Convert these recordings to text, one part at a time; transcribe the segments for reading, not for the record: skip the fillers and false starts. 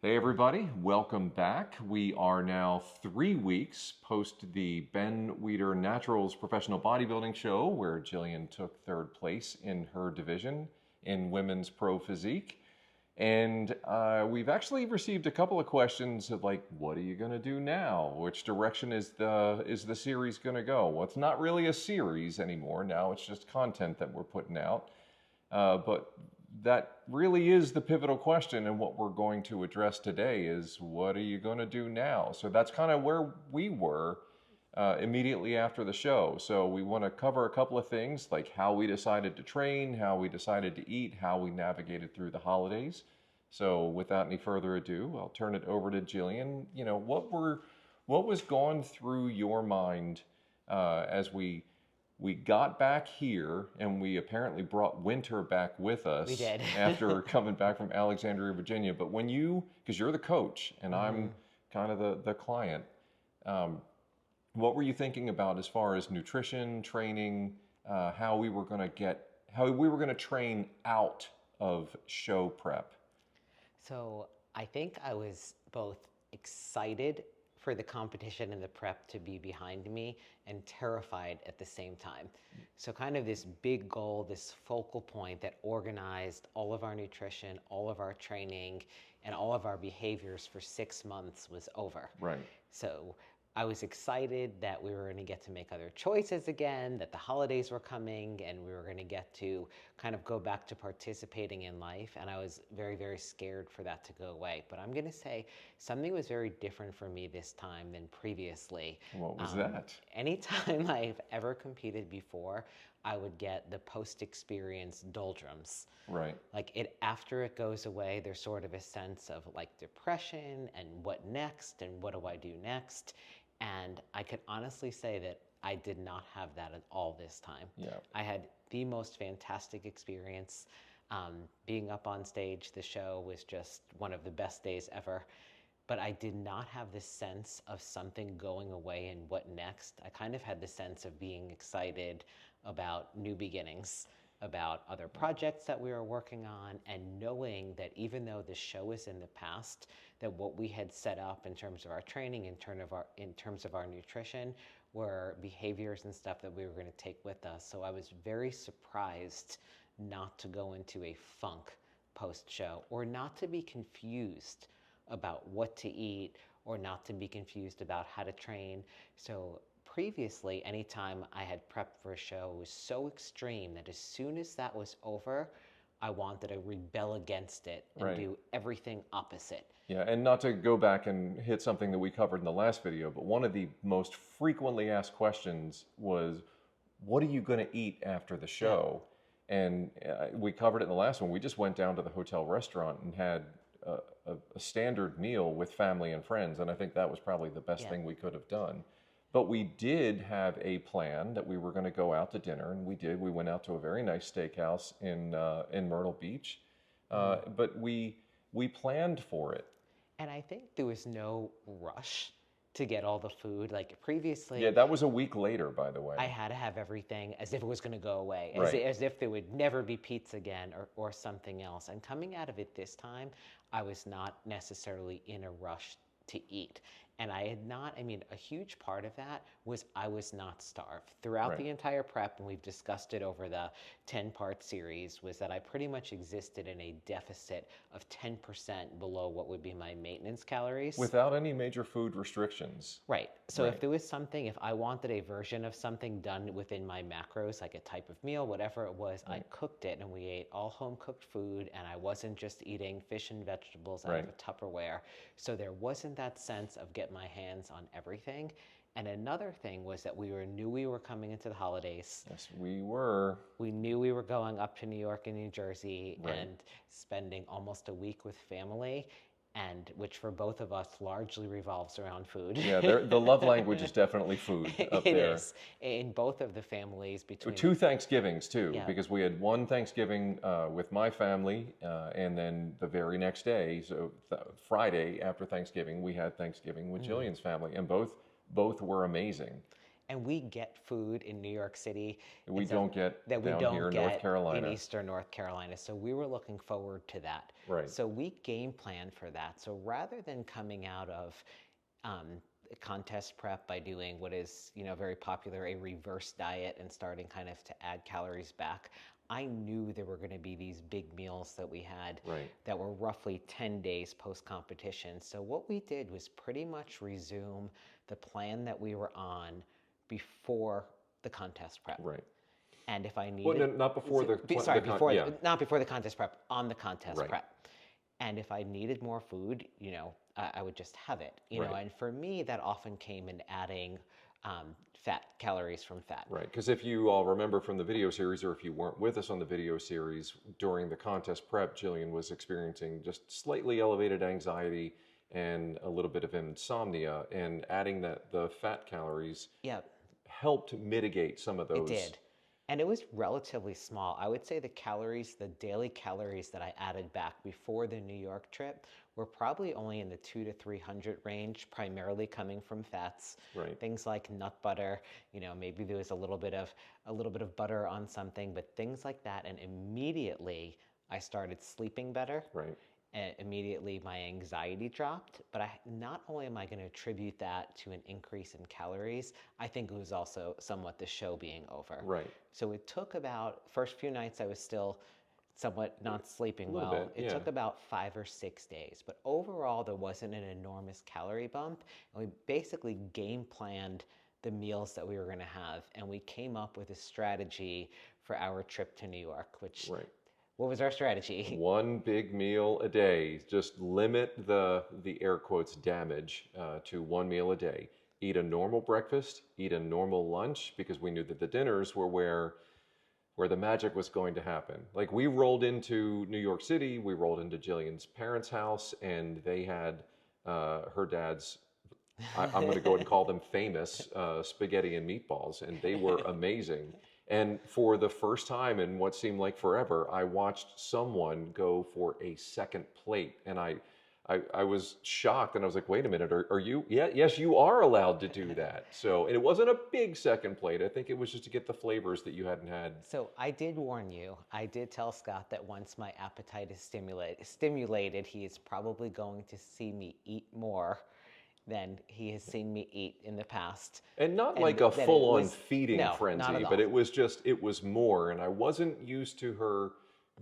Hey everybody, welcome back. We are now 3 weeks post the Ben Weider Naturals Professional Bodybuilding Show, where Gillian took third place in her division in women's pro physique. And we've actually received a couple of questions of like, what are you going to do now? Which direction is the series going to go? Well, it's not really a series anymore. Now it's just content that we're putting out. But that really is the pivotal question, and what we're going to address today is what are you going to do now? So that's kind of where we were immediately after the show. So we want to cover a couple of things, like how we decided to train, how we decided to eat, how we navigated through the holidays. So without any further ado, I'll turn it over to Jillian. What was going through your mind as we got back here, and we apparently brought winter back with We us did. after coming back from Alexandria, Virginia. But because you're the coach and I'm kind of the client, um, what were you thinking about as far as nutrition, training, how we were going to train out of show prep? So I think I was both excited for the competition and the prep to be behind me and terrified at the same time. So, kind of this big goal, this focal point that organized all of our nutrition, all of our training, and all of our behaviors for 6 months was over. Right. So, I was excited that we were going to get to make other choices again, that the holidays were coming, and we were going to get to kind of go back to participating in life. And I was very, very scared for that to go away. But I'm going to say something was very different for me this time than previously. What was that? Anytime I've ever competed before, I would get the post experience doldrums. Right. Like it after it goes away, there's sort of a sense of like depression and what next and what do I do next. And I could honestly say that I did not have that at all this time. Yeah. I had the most fantastic experience. Being up on stage, the show was just one of the best days ever. But I did not have this sense of something going away and what next. I kind of had the sense of being excited about new beginnings, about other projects that we were working on, and knowing that even though the show is in the past, that what we had set up in terms of our training, in terms of our nutrition, were behaviors and stuff that we were going to take with us. So I was very surprised not to go into a funk post show or not to be confused about what to eat or not to be confused about how to train. So previously, anytime I had prepped for a show, it was so extreme that as soon as that was over, I wanted to rebel against it and Right. do everything opposite. Yeah, and not to go back and hit something that we covered in the last video, but one of the most frequently asked questions was, what are you going to eat after the Yeah. show? And we covered it in the last one. We just went down to the hotel restaurant and had a standard meal with family and friends, and I think that was probably the best Yeah. thing we could have done. But we did have a plan that we were going to go out to dinner, and we did. We went out to a very nice steakhouse in Myrtle Beach, but we planned for it. And I think there was no rush to get all the food. Like Yeah, previously, that was a week later, by the I way. had to have everything as if it was going to go away, Right. as if there would never be pizza again or something else. And coming out of it this time, I was not necessarily in a rush to eat. And I had not, I mean, a huge part of that was I was not starved. Throughout Right. the entire prep, and we've discussed it over the 10-part series, was that I pretty much existed in a deficit of 10% below what would be my maintenance calories. Without any major food restrictions. Right. So if Right. there was something, if I wanted a version of something done within my macros, like a type of meal, whatever it was, I Right. cooked it and we ate all home cooked food and I wasn't just eating fish and vegetables out Right. of a Tupperware. So there wasn't that sense of get my hands on everything. And another thing was that knew we were coming into the holidays. Yes, we were. We knew we were going up to New York and New Jersey Right. and spending almost a week with family, and which for both of us largely revolves around food. Yeah, the love language is definitely food up It there. is in both of the families between. Two Thanksgivings too, Yeah. because we had one Thanksgiving with my family, and then the very next day, so Friday after Thanksgiving, we had Thanksgiving with Jillian's family, and both were amazing. And we get food in New York City We don't get that we down don't here in North get in Carolina. Eastern North Carolina. So we were looking forward to that. Right. So we game planned for that. So rather than coming out of um, contest prep by doing what is, very popular, a reverse diet, and starting kind of to add calories back, I knew there were going to be these big meals that we had Right. that were roughly 10 days post competition. So what we did was pretty much resume the plan that we were on before the contest prep. Right. And if I Well, needed, not before before, yeah. not before the contest prep, on the contest Right. prep. And if I needed more food, I would just have it, Right. and for me, that often came in adding fat, calories from fat. Right, because if you all remember from the video series, or if you weren't with us on the video series, during the contest prep, Gillian was experiencing just slightly elevated anxiety and a little bit of insomnia, and adding the fat calories Yeah, helped mitigate some of those. it did. And it was relatively small. I would say the daily calories that I added back before the New York trip were probably only in the 200 to 300 range, primarily coming from fats. Right. Things like nut butter, maybe there was a little bit of butter on something, but things like that. And immediately I started sleeping better. Right. And immediately my anxiety dropped. But not only am I going to attribute that to an increase in calories, I think it was also somewhat the show being over. Right. So it took about, first few nights I was still somewhat not sleeping well. bit, It yeah. took about 5 or 6 days. But overall, there wasn't an enormous calorie bump. And we basically game planned the meals that we were going to have. And we came up with a strategy for our trip to New York, which... Right. What was our strategy? One big meal a day. Just limit the air quotes damage to one meal a day. Eat a normal breakfast, eat a normal lunch, because we knew that the dinners were where the magic was going to happen. Like, we rolled into New York City, we rolled into Jillian's parents' house, and they had her dad's, I'm going to go and call them famous, spaghetti and meatballs, and they were amazing. And for the first time in what seemed like forever, I watched someone go for a second plate, and I was shocked, and I was like, wait a minute, are you? Yeah, yes, you are allowed to do that. So, and it wasn't a big second plate. I think it was just to get the flavors that you hadn't had. So I did warn you. I did tell Scott that once my appetite is stimulated, he is probably going to see me eat more than he has seen me eat in the past. And not like a full-on feeding no, frenzy, not at all. but it was more, and I wasn't used to her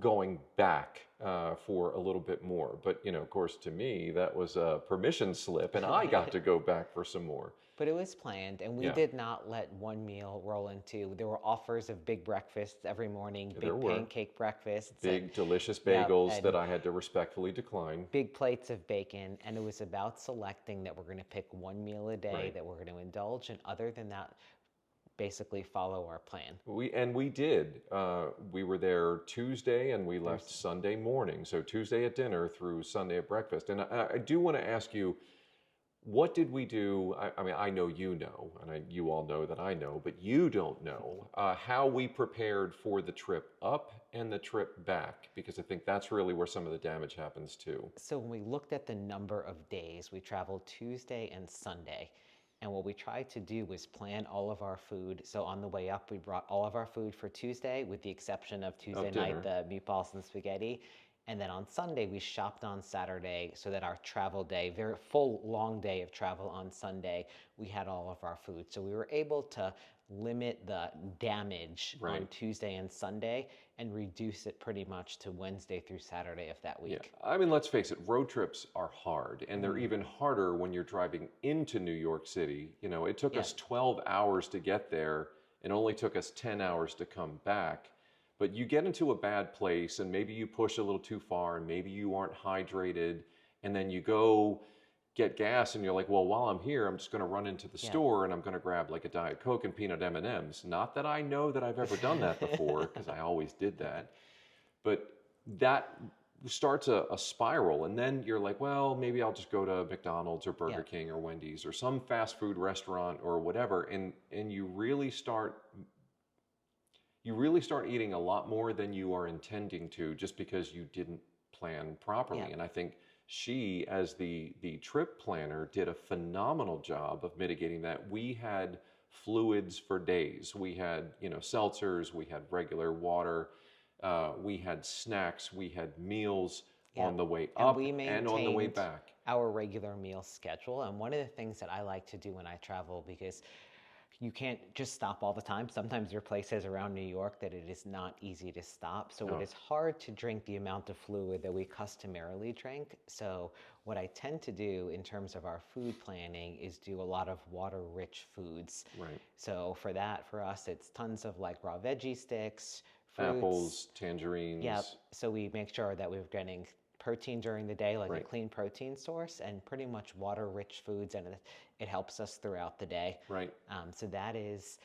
going back for a little bit more. But, of course, to me, that was a permission slip, and I got to go back for some more. But it was planned, and we did not let one meal roll into. There were offers of big breakfasts every morning, big pancake breakfasts. Big, delicious bagels that I had to respectfully decline. Big plates of bacon, and it was about selecting that we're going to pick one meal a day that we're going to indulge, and other than that, basically follow our plan. We did. We were there Tuesday, and we left Sunday morning. So Tuesday at dinner through Sunday at breakfast. And I do want to ask you, what did we do? I mean, I know you know, and you all know that I know, but you don't know how we prepared for the trip up and the trip back, because I think that's really where some of the damage happens too. So when we looked at the number of days, we traveled Tuesday and Sunday. And what we tried to do was plan all of our food. So on the way up, we brought all of our food for Tuesday, with the exception of Tuesday night, the meatballs and spaghetti. And then on Sunday, we shopped on Saturday, so that our travel day, very full, long day of travel on Sunday, we had all of our food. So we were able to limit the damage on Tuesday and Sunday and reduce it pretty much to Wednesday through Saturday of that week. Yeah. I mean, let's face it, road trips are hard, and they're even harder when you're driving into New York City. It took us 12 hours to get there, and only took us 10 hours to come back. But you get into a bad place, and maybe you push a little too far, and maybe you aren't hydrated, and then you go get gas, and you're like, well, while I'm here, I'm just going to run into the store, and I'm going to grab like a Diet Coke and peanut M&Ms. Not that I know that I've ever done that before, because I always did that. But that starts a spiral, and then you're like, well, maybe I'll just go to McDonald's or Burger King or Wendy's or some fast food restaurant or whatever, and you really start eating a lot more than you are intending to, just because you didn't plan properly. And I think she, as the trip planner, did a phenomenal job of mitigating that. We had fluids for days. We had, seltzers, we had regular water, we had snacks, we had meals Yeah. on the way And up we and on the way maintained back. our regular meal schedule. And one of the things that I like to do when I travel, because you can't just stop all the time. Sometimes there are places around New York that it is not easy to stop. So it Oh, is hard to drink the amount of fluid that we customarily drink. So what I tend to do in terms of our food planning is do a lot of water-rich foods. right. So for that, for us, it's tons of like raw veggie sticks, fruits. Apples, tangerines. Yep. So we make sure that we're getting protein during the day, like a Right. clean protein source, and pretty much water-rich foods, and it helps us throughout the day. Right. So that is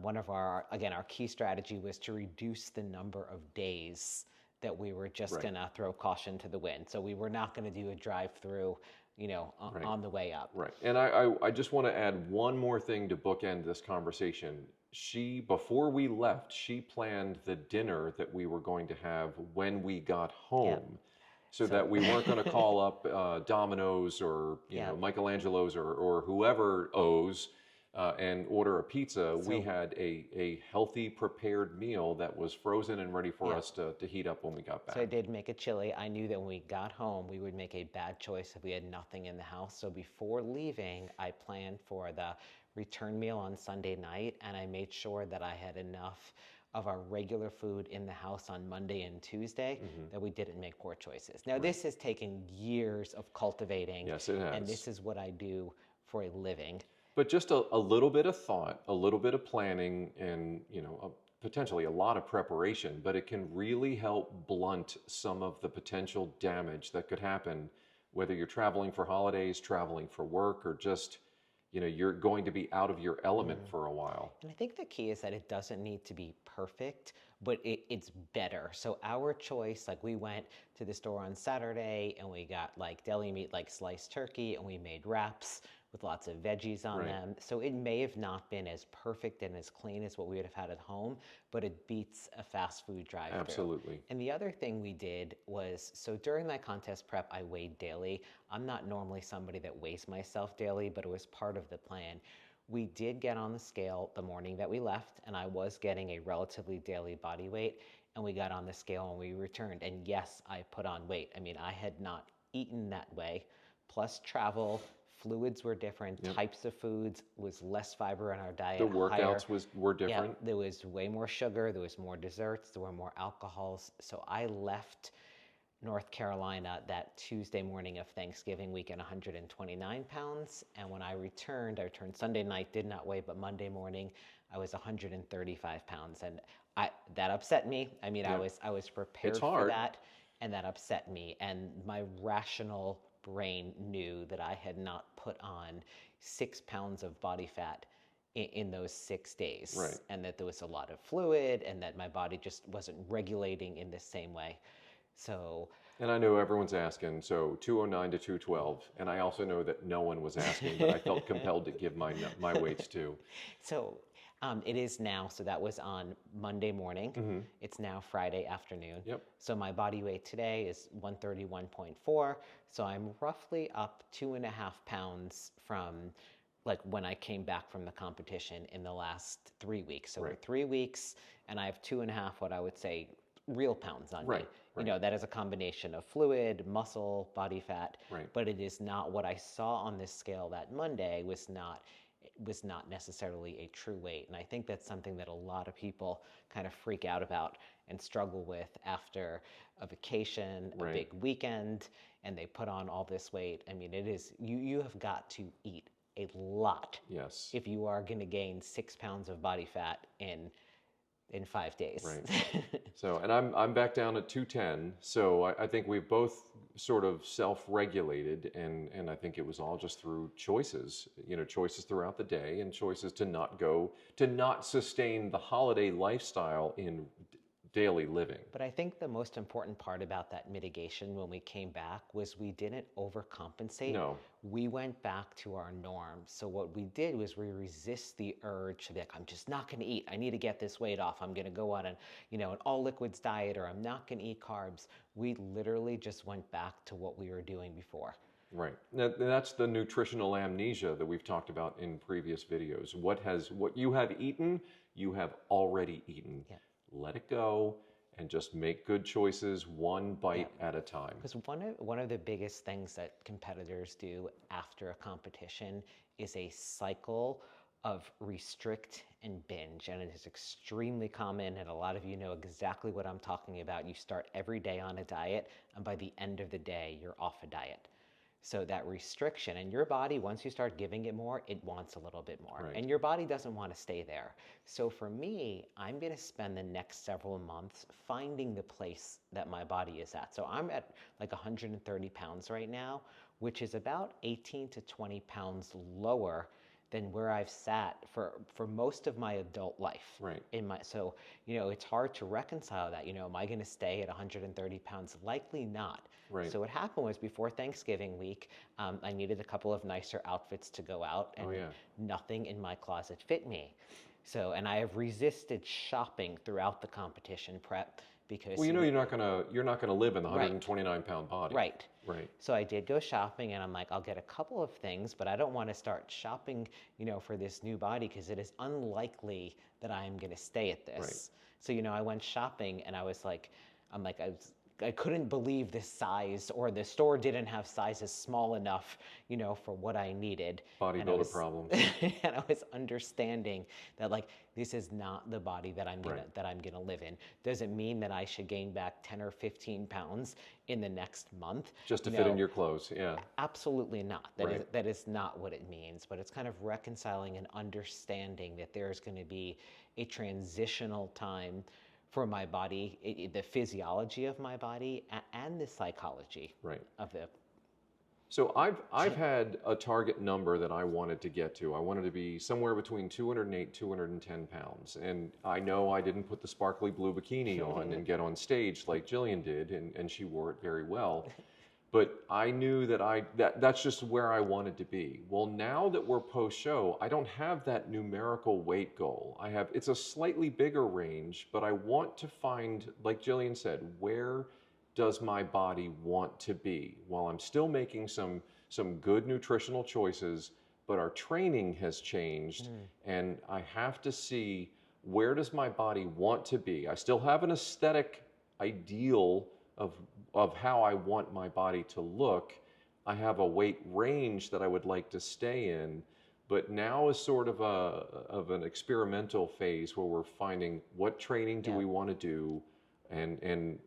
one of our key strategy was to reduce the number of days that we were just Right. gonna throw caution to the wind. So we were not gonna do a drive-through, Right. on the way up. Right. And I just want to add one more thing to bookend this conversation. Before we left, she planned the dinner that we were going to have when we got Yep. home, so So that we weren't going to call up Domino's or Yep. Michelangelo's or whoever owes and order a pizza. We So had a healthy prepared meal that was frozen and ready for yeah. us to heat up when we got So I back. did make a chili. I knew that when we got home, we would make a bad choice if we had nothing in the house. So before leaving, I planned for the return meal on Sunday night, and I made sure that I had enough of our regular food in the house on Monday and Tuesday that we didn't make poor choices. Now, Right. this has taken years of cultivating, Yes, it and has. this is what I do for a living. But just a little bit of thought, a little bit of planning, and potentially a lot of preparation, but it can really help blunt some of the potential damage that could happen, whether you're traveling for holidays, traveling for work, or just you're going to be out of your element for a while. And I think the key is that it doesn't need to be perfect, but it's better. So our choice, like we went to the store on Saturday and we got like deli meat, like sliced turkey, and we made wraps with lots of veggies on Right. them. So it may have not been as perfect and as clean as what we would have had at home, but it beats a fast food drive-through. Absolutely. And the other thing we did was, so during my contest prep, I weighed daily. I'm not normally somebody that weighs myself daily, but it was part of the plan. We did get on the scale the morning that we left, and I was getting a relatively daily body weight, and we got on the scale when we returned. And yes, I put on weight. I mean, I had not eaten that way, plus travel, fluids were different, Yep. types of foods, was less fiber in our diet, The higher. workouts were Yeah, different. there was way more sugar, there was more desserts, there were more alcohols. So I left North Carolina that Tuesday morning of Thanksgiving weekend, 129 pounds. And when I returned Sunday night, did not weigh, but Monday morning, I was 135 pounds. And that upset me. I mean, Yep. I was prepared It's for hard. that, and that upset me. And my rational brain knew that I had not put on 6 pounds of body fat in those 6 days. Right. And that there was a lot of fluid and that my body just wasn't regulating in the same way. So, And I know everyone's asking, so 209 to 212, and I also know that no one was asking, but I felt compelled to give my weights too. so it is now. So that was on Monday morning. It's now Friday afternoon. Yep. So my body weight today is 131.4. So I'm roughly up 2.5 pounds from like when I came back from the competition in the last 3 weeks. So we're Right. 3 weeks, and I have 2.5, what I would say, real pounds on me. Right, right. That is a combination of fluid, muscle, body fat, Right. but it is not what I saw on this scale that Monday was not necessarily a true weight. And I think that's something that a lot of people kind of freak out about and struggle with after a vacation, a Right. big weekend, and they put on all this weight. I mean, it is, you have got to eat a lot Yes. if you are going to gain 6 pounds of body fat in 5 days. Right. So, and I'm back down at 210. So I think we've both sort of self-regulated, and I think it was all just through choices, choices throughout the day, and choices to not sustain the holiday lifestyle in daily living. But I think the most important part about that mitigation when we came back was we didn't overcompensate. No. We went back to our norms. So what we did was we resist the urge to be like, I'm just not going to eat. I need to get this weight off. I'm going to go on an all liquids diet, or I'm not going to eat carbs. We literally just went back to what we were doing before. Right. That's the nutritional amnesia that we've talked about in previous videos. What you have eaten, you have already eaten. Yeah. Let it go and just make good choices one bite at a time. Because one of the biggest things that competitors do after a competition is a cycle of restrict and binge. And it is extremely common, and a lot of you know exactly what I'm talking about. You start every day on a diet, and by the end of the day, you're off a diet. So that restriction, and your body, once you start giving it more, it wants a little bit more. Right. And your body doesn't want to stay there. So for me, I'm going to spend the next several months finding the place that my body is at. So I'm at like 130 pounds right now, which is about 18 to 20 pounds lower than where I've sat for most of my adult life. Right. So, it's hard to reconcile that. Am I going to stay at 130 pounds? Likely not. Right. So what happened was, before Thanksgiving week, I needed a couple of nicer outfits to go out, and nothing in my closet fit me. So, and I have resisted shopping throughout the competition prep because Well, you're not gonna live in the 129-pound body. Right. Right. So I did go shopping, and I'm like, I'll get a couple of things, but I don't want to start shopping, for this new body, because it is unlikely that I'm going to stay at this. Right. So, I went shopping, and I couldn't believe the size, or the store didn't have sizes small enough, for what I needed. Bodybuilder problems. And I was understanding that, like, this is not the body that I'm gonna live in. Does it mean that I should gain back 10 or 15 pounds in the next month? Just to fit in your clothes, yeah. Absolutely not. That is not what it means. But it's kind of reconciling and understanding that there's going to be a transitional time for my body, the physiology of my body, and the psychology of the. So I've had a target number that I wanted to get to. I wanted to be somewhere between 208, 210 pounds. And I know I didn't put the sparkly blue bikini on and get on stage like Gillian did, and she wore it very well. But I knew that's just where I wanted to be. Well, now that we're post-show, I don't have that numerical weight goal. It's a slightly bigger range, but I want to find, like Gillian said, where does my body want to be? While I'm still making some good nutritional choices, but our training has changed, and I have to see, where does my body want to be? I still have an aesthetic ideal of how I want my body to look. I have a weight range that I would like to stay in, but now is sort of an experimental phase where we're finding, what training do we want to do, and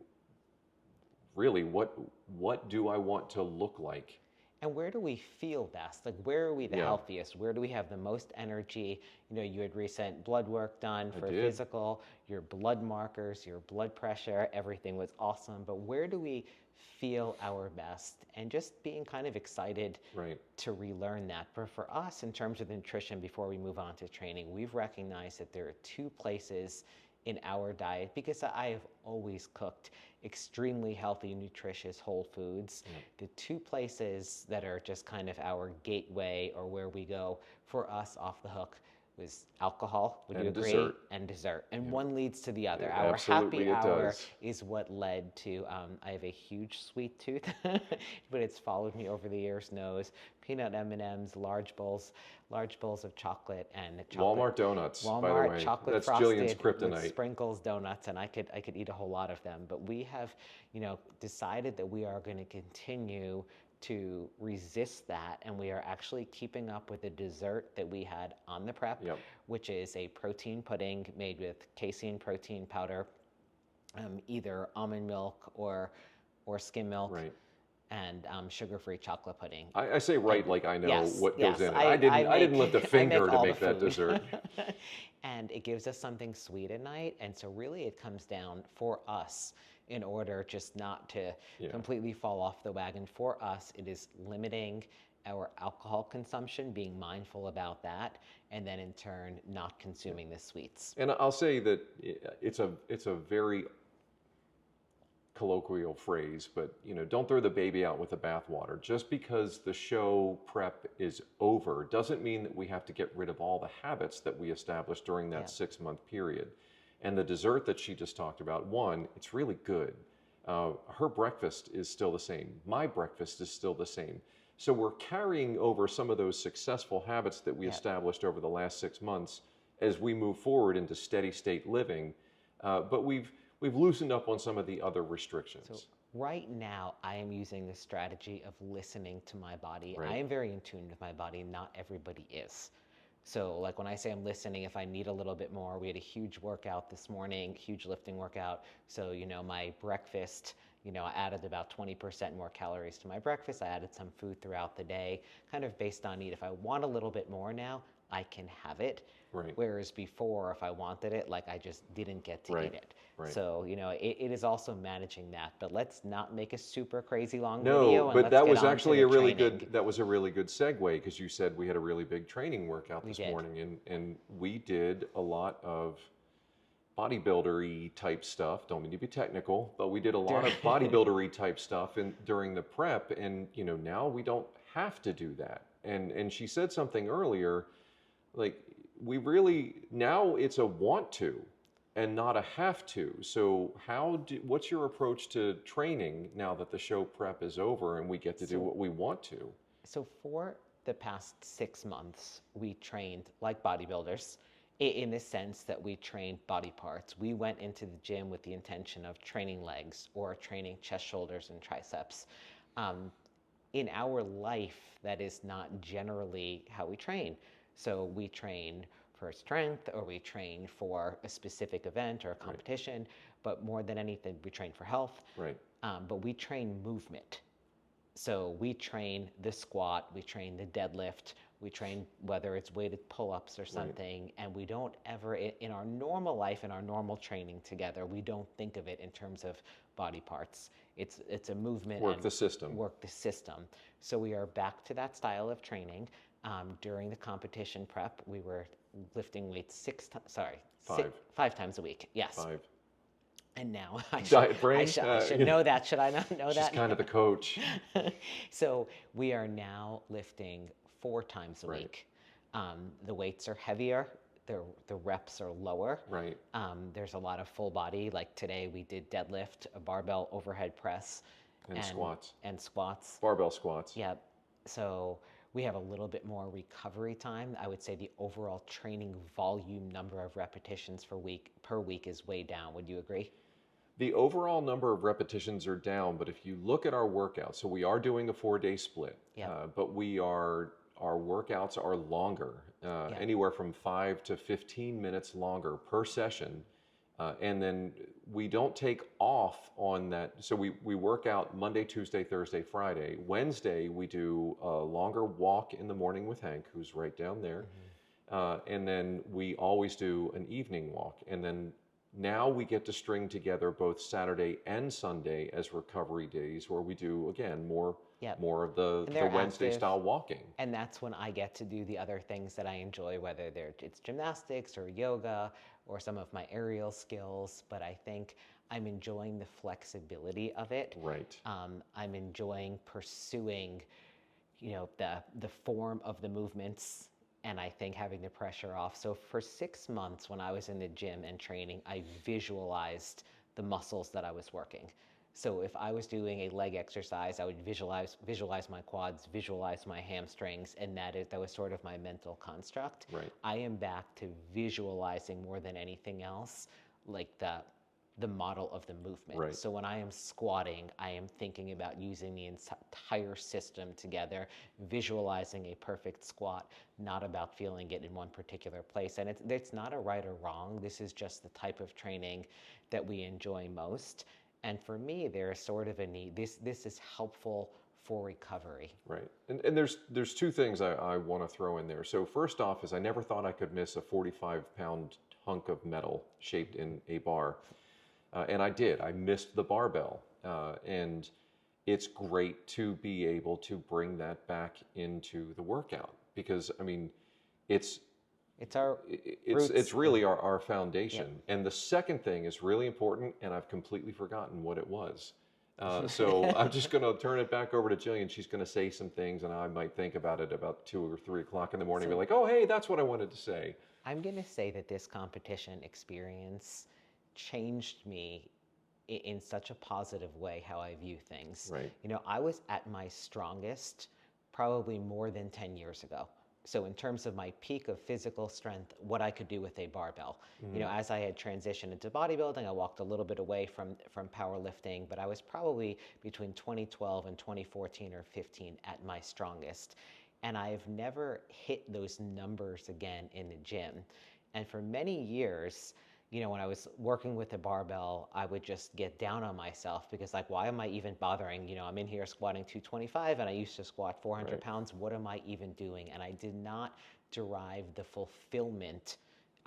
really what do I want to look like? And where do we feel best? Like, where are we the healthiest? Where do we have the most energy? You had recent blood work done for physical, your blood markers, your blood pressure, everything was awesome. But where do we feel our best? And just being kind of excited to relearn that. But for us, in terms of nutrition, before we move on to training, we've recognized that there are two places in our diet, because I have always cooked extremely healthy, nutritious whole foods. The two places that are just kind of our gateway, or where we go for us off the hook, was alcohol, would you agree? Dessert. And dessert. And one leads to the other. Our happy hour is what led to, I have a huge sweet tooth, but it's followed me over the years. Peanut M&Ms, large bowls of chocolate, and Walmart donuts, by the way. Chocolate That's frosted Gillian's kryptonite. with sprinkles donuts, and I could eat a whole lot of them. But we have, decided that we are going to continue to resist that, and we are actually keeping up with the dessert that we had on the prep, which is a protein pudding made with casein protein powder, either almond milk or skim milk, and sugar-free chocolate pudding. I say like I know what goes in it. I didn't lift a finger to make that dessert. And it gives us something sweet at night, and so really it comes down, for us, in order just not to completely fall off the wagon. For us, it is limiting our alcohol consumption, being mindful about that, and then in turn not consuming the sweets. And I'll say that it's a very colloquial phrase, but don't throw the baby out with the bathwater. Just because the show prep is over doesn't mean that we have to get rid of all the habits that we established during that 6-month period. And the dessert that she just talked about, one, it's really good. Her breakfast is still the same. My breakfast is still the same. So we're carrying over some of those successful habits that we Yeah. established over the last 6 months as we move forward into steady state living. But we've loosened up on some of the other restrictions. So right now, I am using the strategy of listening to my body. I Right. am very in tune with my body. Not everybody is. So, like when I say I'm listening, if I need a little bit more, we had a huge workout this morning, huge lifting workout. So, my breakfast, I added about 20% more calories to my breakfast. I added some food throughout the day, kind of based on need. If I want a little bit more now, I can have it. Right. Whereas before, if I wanted it, like I just didn't get to Right. eat it. Right. So, it is also managing that. But let's not make a super crazy long No, video, and but let's that get was on to actually the a really training. good, that was a really good segue because you said we had a really big training workout We this did. morning, and we did a lot of bodybuilder-y type stuff. Don't mean to be technical, but we did a lot of bodybuilder-y type stuff during the prep, and now we don't have to do that. And she said something earlier, like we really now it's a want to and not a have to. So what's your approach to training now that the show prep is over and we get to do what we want to? So for the past 6 months, we trained like bodybuilders in the sense that we trained body parts. We went into the gym with the intention of training legs or training chest, shoulders, and triceps. In our life, that is not generally how we train. So we train for strength, or we train for a specific event or a competition, but more than anything, we train for health. Right. But we train movement. So we train the squat, we train the deadlift, we train whether it's weighted pull-ups or something, and we don't ever, in our normal life, in our normal training together, we don't think of it in terms of body parts. It's a movement. Work the system. Work the system. So we are back to that style of training. During the competition prep, we were lifting weights five times a week. Yes. 5. And now Diet brain? I should know that. Should I not know that? She's kind of the coach. So we are now lifting 4 times a week. The weights are heavier. The reps are lower. Right. There's a lot of full body. Like today we did deadlift, a barbell overhead press. And squats. And squats. Barbell squats. Yeah. So we have a little bit more recovery time. I would say the overall training volume number of repetitions per week is way down. Would you agree? The overall number of repetitions are down, but if you look at our workouts, so we are doing a 4-day split, but our workouts are longer, anywhere from 5 to 15 minutes longer per session. And then we don't take off on that. So we work out Monday, Tuesday, Thursday, Friday. Wednesday, we do a longer walk in the morning with Hank, who's right down there. And then we always do an evening walk. And then now we get to string together both Saturday and Sunday as recovery days where we do, again, more of the Wednesday style walking. And that's when I get to do the other things that I enjoy, whether it's gymnastics or yoga or some of my aerial skills. But I think I'm enjoying the flexibility of it. Right. I'm enjoying pursuing, the form of the movements, and I think having the pressure off. So for 6 months when I was in the gym and training, I visualized the muscles that I was working. So if I was doing a leg exercise, I would visualize my quads, visualize my hamstrings, and that was sort of my mental construct. Right. I am back to visualizing more than anything else, like the model of the movement. Right. So when I am squatting, I am thinking about using the entire system together, visualizing a perfect squat, not about feeling it in one particular place. And it's not a right or wrong. This is just the type of training that we enjoy most. And for me, there's sort of a need. This is helpful for recovery. Right. And there's 2 things I want to throw in there. So first off is I never thought I could miss a 45-pound hunk of metal shaped in a bar. And I did. I missed the barbell. And it's great to be able to bring that back into the workout because, I mean, it's really our foundation. Yeah. And the second thing is really important, and I've completely forgotten what it was. So I'm just going to turn it back over to Gillian. She's going to say some things, and I might think about it about 2 or 3 o'clock in the morning. Be like, oh, hey, that's what I wanted to say. I'm going to say that this competition experience changed me in such a positive way how I view things. Right. I was at my strongest probably more than 10 years ago. So in terms of my peak of physical strength, what I could do with a barbell. You know, as I had transitioned into bodybuilding, I walked a little bit away from powerlifting, but I was probably between 2012 and 2014 or 15 at my strongest. And I've never hit those numbers again in the gym. And for many years, you know, when I was working with the barbell, I would just get down on myself because, like, why am I even bothering? You know, I'm in here squatting 225 and I used to squat 400 pounds. What am I even doing? And I did not derive the fulfillment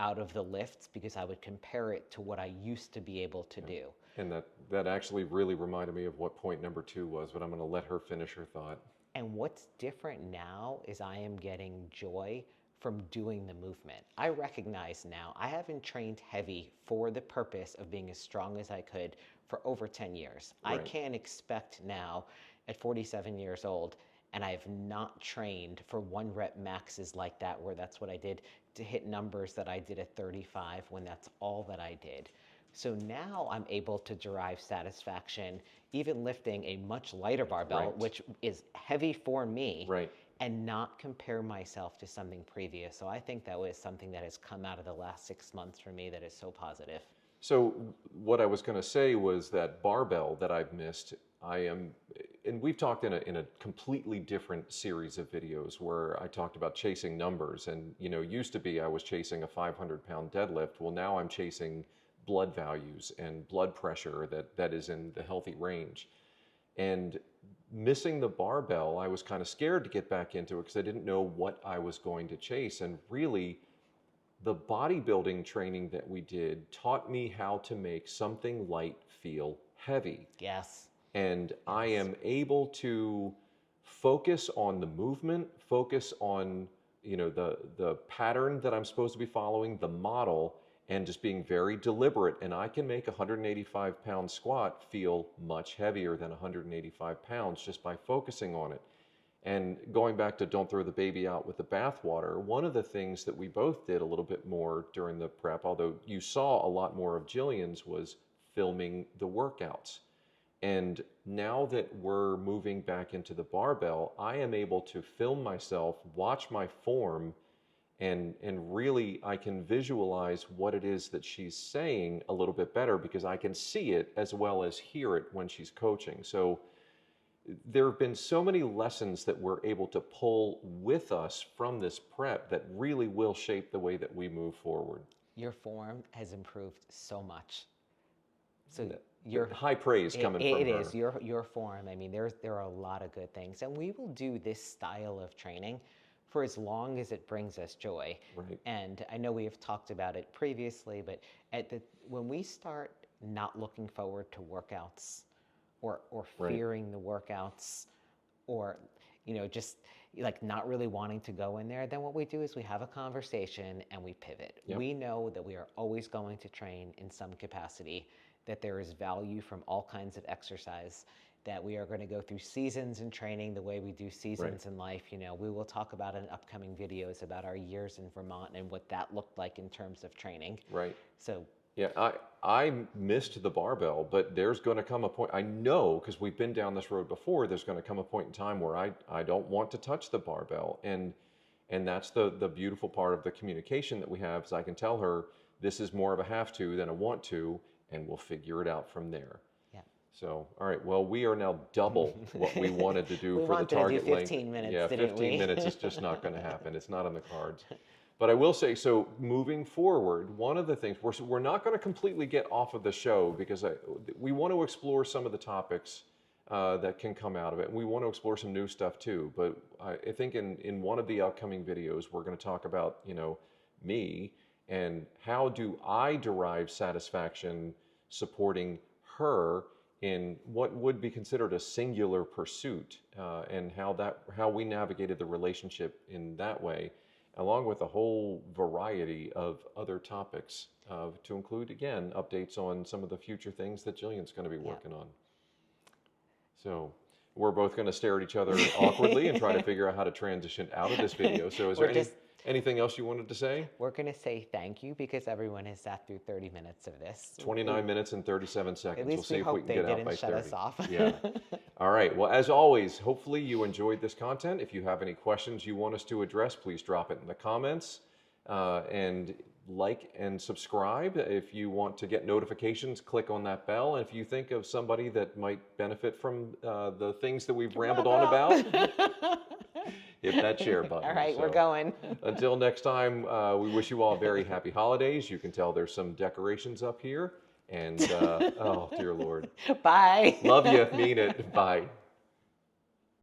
out of the lifts because I would compare it to what I used to be able to do. And that actually really reminded me of what point number 2 was, but I'm going to let her finish her thought. And what's different now is I am getting joy from doing the movement. I recognize now I haven't trained heavy for the purpose of being as strong as I could for over 10 years. I can't expect now at 47 years old, and I have not trained for 1 rep maxes like that, where that's what I did, to hit numbers that I did at 35 when that's all that I did. So now I'm able to derive satisfaction even lifting a much lighter barbell, which is heavy for me, and not compare myself to something previous. So I think that was something that has come out of the last 6 months for me that is so positive. So what I was going to say was that barbell that I've missed, and we've talked in a completely different series of videos where I talked about chasing numbers, and you know, used to be I was chasing a 500-pound deadlift. Well, now I'm chasing blood values and blood pressure that is in the healthy range. And missing the barbell, I was kind of scared to get back into it because I didn't know what I was going to chase. And really, the bodybuilding training that we did taught me how to make something light feel heavy. Yes. And I am able to focus on the movement, focus on, you know, the pattern that I'm supposed to be following, the model, and just being very deliberate. And I can make a 185-pound squat feel much heavier than 185 pounds just by focusing on it. And going back to don't throw the baby out with the bathwater, one of the things that we both did a little bit more during the prep, although you saw a lot more of Gillian's, was filming the workouts. And now that we're moving back into the barbell, I am able to film myself, watch my form, and really I can visualize what it is that she's saying a little bit better because I can see it as well as hear it when she's coaching. So there have been so many lessons that we're able to pull with us from this prep that really will shape the way that we move forward. Your form has improved so much. So your high praise coming from her. It is your form. I mean, there are a lot of good things, and we will do this style of training for as long as it brings us joy. Right. And I know we have talked about it previously, but when we start not looking forward to workouts, or fearing the workouts, or you know, just like not really wanting to go in there, then what we do is we have a conversation and we pivot. We know that we are always going to train in some capacity, that there is value from all kinds of exercise, that we are going to go through seasons in training the way we do seasons in life. You know, we will talk about in upcoming videos about our years in Vermont and what that looked like in terms of training. Right. So yeah, I missed the barbell, but there's going to come a point, I know, because we've been down this road before, there's going to come a point in time where I don't want to touch the barbell. And that's the beautiful part of the communication that we have, is I can tell her this is more of a have to than a want to, and we'll figure it out from there. Yeah. So, all right, well, we are now double what we wanted to do for the target length. 15 minutes, yeah, didn't 15 we? minutes is just not going to happen. It's not on the cards. But I will say, so moving forward, one of the things, we're not going to completely get off of the show because we want to explore some of the topics that can come out of it. And we want to explore some new stuff too. But I think in one of the upcoming videos, we're going to talk about, you know, me and how do I derive satisfaction supporting her in what would be considered a singular pursuit, and how we navigated the relationship in that way, along with a whole variety of other topics, to include, again, updates on some of the future things that Gillian's going to be working on. So we're both going to stare at each other awkwardly and try to figure out how to transition out of this video. So is there Anything else you wanted to say? We're going to say thank you because everyone has sat through 30 minutes of this. 29 minutes and 37 seconds. At We'll least see we if we hope can they get out by didn't shut 30. us off. Yeah. All right. Well, as always, hopefully you enjoyed this content. If you have any questions you want us to address, please drop it in the comments. And like and subscribe. If you want to get notifications, click on that bell. And if you think of somebody that might benefit from the things that we've rambled on about, hit that share button. All right, we're going. Until next time, we wish you all very happy holidays. You can tell there's some decorations up here. And, oh, dear Lord. Bye. Love you. Mean it. Bye.